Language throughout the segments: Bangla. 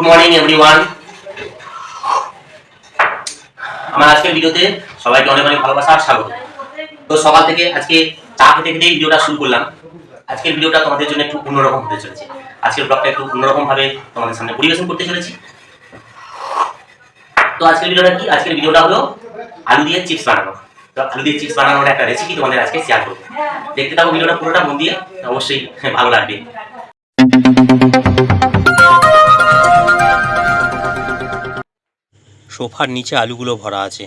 Good morning everyone. আমার আজকের ভিডিওতে সবাইকে অনেক অনেক ভালোবাসা আর স্বাগত। তো সকাল থেকে আজকে চা খেতে খেতে ভিডিওটা শুরু করলাম। আজকের ভিডিওটা তোমাদের জন্য একটু অন্যরকম হতে চলেছে। আজকের ব্লগটা একটু অন্যরকম ভাবে তোমাদের সামনে পরিবেশন করতে চলেছি। তো আজকের ভিডিওটা কি? আজকের ভিডিওটা হলো আলু দিয়ে চিপস বানানো। তো আলু দিয়ে চিপস বানানোর একটা রেসিপি তোমাদের আজকে শেয়ার করব। দেখতে থাকো ভিডিওটা পুরোটা মন দিয়ে, অবশ্যই ভালো লাগবে। সোফার নিচে আলুগুলো ভরা আছে।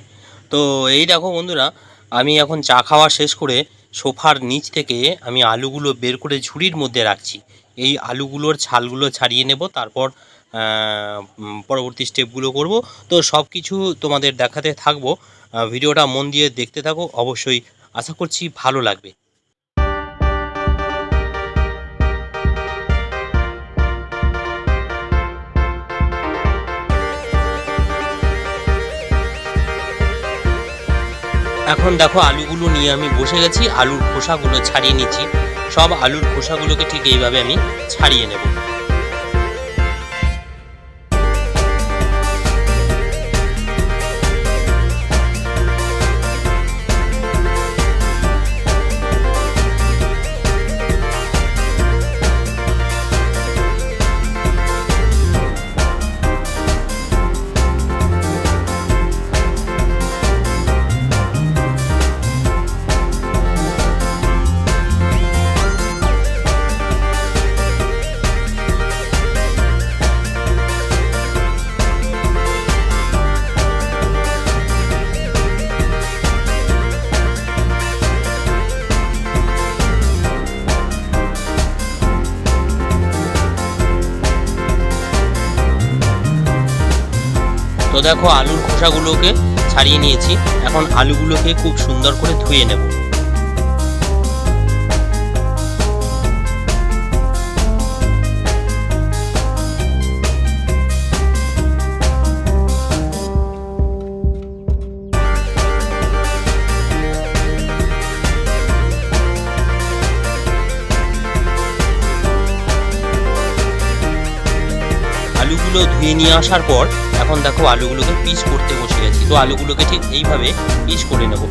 তো এই দেখো বন্ধুরা, আমি এখন চা খাওয়া শেষ করে সোফার নিচ থেকে আমি আলুগুলো বের করে ঝুড়ির মধ্যে রাখছি। এই আলুগুলোর ছালগুলো ছাড়িয়ে নেব, তারপর পরবর্তী স্টেপগুলো করব। তো সব কিছু তোমাদের দেখাতে থাকবো। ভিডিওটা মন দিয়ে দেখতে থাকো, অবশ্যই আশা করছি ভালো লাগবে। এখন দেখো আলুগুলো নিয়ে আমি বসে গেছি, আলুর খোসাগুলো ছাড়িয়ে নিচ্ছি। সব আলুর খোসাগুলোকে ঠিক এইভাবে আমি ছাড়িয়ে নেব। তো দেখো আলুর খোসাগুলোকে ছাড়িয়ে নিয়েছি। এখন আলুগুলোকে খুব সুন্দর করে ধুয়ে নেব। আলুগুলো ধুয়ে নিয়ে আসার পর এখন দেখো আলুগুলোকে পিস করতে বসে গেছি। তো আলুগুলোকে ঠিক এইভাবে পিস করে নেব।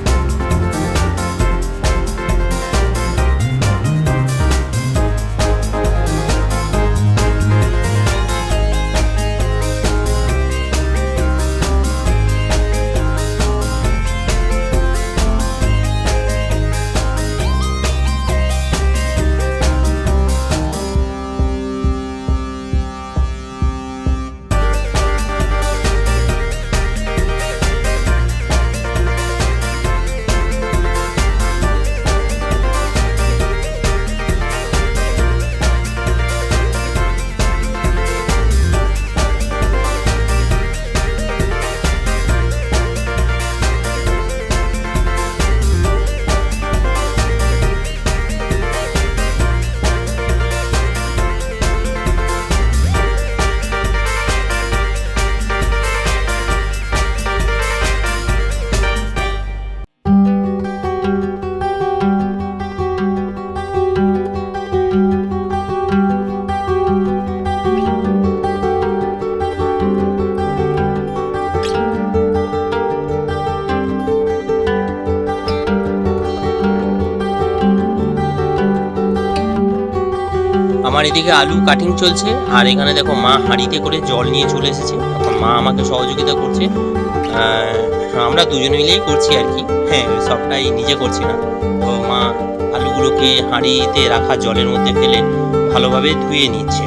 আমার এদিকে আলু কাটিং চলছে, আর এখানে দেখো মা হাঁড়িতে করে জল নিয়ে চলে এসেছে। এখন মা আমাকে সহযোগিতা করছে। আমরা দুজনে মিলেই করছি আর কি। হ্যাঁ, সবটাই নিজে করছি না। তো মা আলুগুলোকে হাঁড়িতে রাখা জলের মধ্যে ফেলে ভালোভাবে ধুয়ে নিচ্ছে,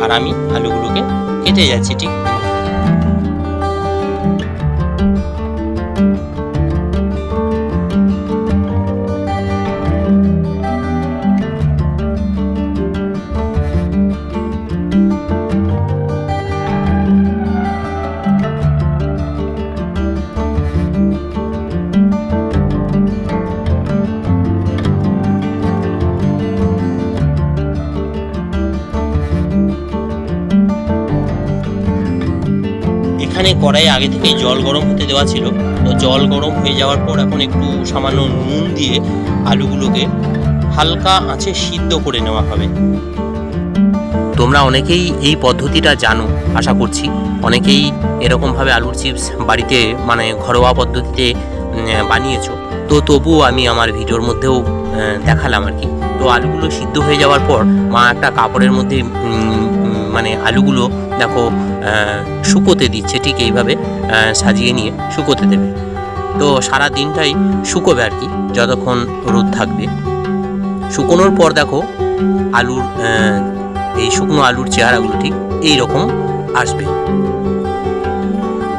আর আমি আলুগুলোকে কেটে যাচ্ছি ঠিক। এখানে কড়াইয়ে আগে থেকেই জল গরম হতে দেওয়া ছিল। তো জল গরম হয়ে যাওয়ার পর এখন একটু সামান্য নুন দিয়ে আলুগুলোকে হালকা আঁচে সিদ্ধ করে নেওয়া হবে। তো তোমরা অনেকেই এই পদ্ধতিটা জানো আশা করছি, অনেকেই এরকমভাবে আলুর চিপস বাড়িতে মানে ঘরোয়া পদ্ধতিতে বানিয়েছো। তো তবুও আমি আমার ভিডিওর মধ্যেও দেখালাম আর কি। তো আলুগুলো সিদ্ধ হয়ে যাওয়ার পর মা একটা কাপড়ের মধ্যে মানে আলুগুলো দেখো শুকোতে দিচ্ছে, ঠিক এইভাবে সাজিয়ে নিয়ে শুকোতে দেবে। তো সারা দিনটাই শুকোবে আর কি, যতক্ষণ রোদ থাকবে। শুকোনোর পর দেখো আলুর এই শুকনো আলুর চেহারাগুলো ঠিক এই রকম আসবে।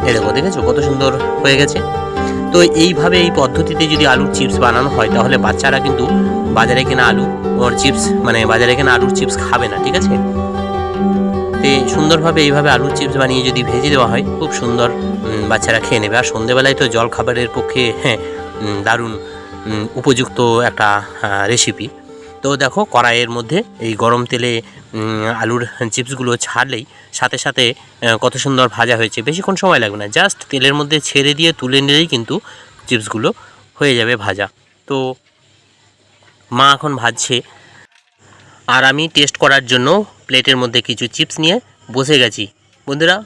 এই দেখো, দেখেছো কত সুন্দর হয়ে গেছে। তো এইভাবে এই পদ্ধতিতে যদি আলুর চিপস বানানো হয় তাহলে বাচ্চারা কিন্তু বাজারে কেনা আলু ওর চিপস মানে বাজারে কেনা আলুর চিপস খাবে না, ঠিক আছে। তো সুন্দরভাবে এইভাবে আলুর চিপস বানিয়ে যদি ভেজে দেওয়া হয় খুব সুন্দর বাচ্চারা খেয়ে নেবে। আর সন্ধেবেলায় তো জল খাবারের পক্ষে দারুণ উপযুক্ত একটা রেসিপি। তো দেখো কড়াইয়ের মধ্যে এই গরম তেলে আলুর চিপসগুলো ছাড়লেই সাথে সাথে কত সুন্দর ভাজা হয়েছে। বেশিক্ষণ সময় লাগবে না, জাস্ট তেলের মধ্যে ছেড়ে দিয়ে তুলে নিলেই কিন্তু চিপসগুলো হয়ে যাবে ভাজা। তো মা এখন ভাজছে আর আমি টেস্ট করার জন্য প্লেটের মধ্যে কিছু চিপস নিয়ে বসে গেছি। বন্ধুরা,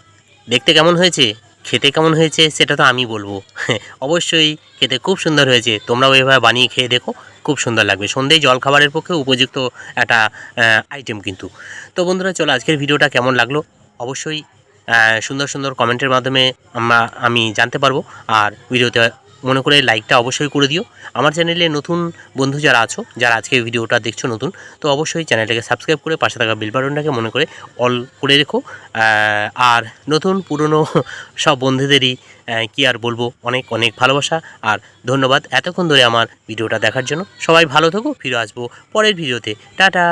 দেখতে কেমন হয়েছে, খেতে কেমন হয়েছে সেটা তো আমি বলবো। অবশ্যই খেতে খুব সুন্দর হয়েছে। তোমরাও এভাবে বানিয়ে খেয়ে দেখো, খুব সুন্দর লাগবে। সন্ধ্যেয় জলখাবারের পক্ষে উপযুক্ত একটা আইটেম কিন্তু। তো বন্ধুরা চলো, আজকের ভিডিওটা কেমন লাগলো অবশ্যই সুন্দর সুন্দর কমেন্টের মাধ্যমে আমি জানতে পারবো। আর ভিডিওতে মনে করে লাইকটা অবশ্যই করে দিও। আমার চ্যানেলে নতুন বন্ধু যারা আছো, যারা আজকে ভিডিওটা দেখছো নতুন, তো অবশ্যই চ্যানেলটাকে সাবস্ক্রাইব করে পাশে থাকা বেল বাটনটাকে মনে করে অল করে রেখো। আর নতুন পুরনো সব বন্ধুদেরই কি আর বলবো, অনেক অনেক ভালোবাসা আর ধন্যবাদ এতক্ষণ ধরে আমার ভিডিওটা দেখার জন্য। সবাই ভালো থেকো, ফিরে আসবো পরের ভিডিওতে। টাটা।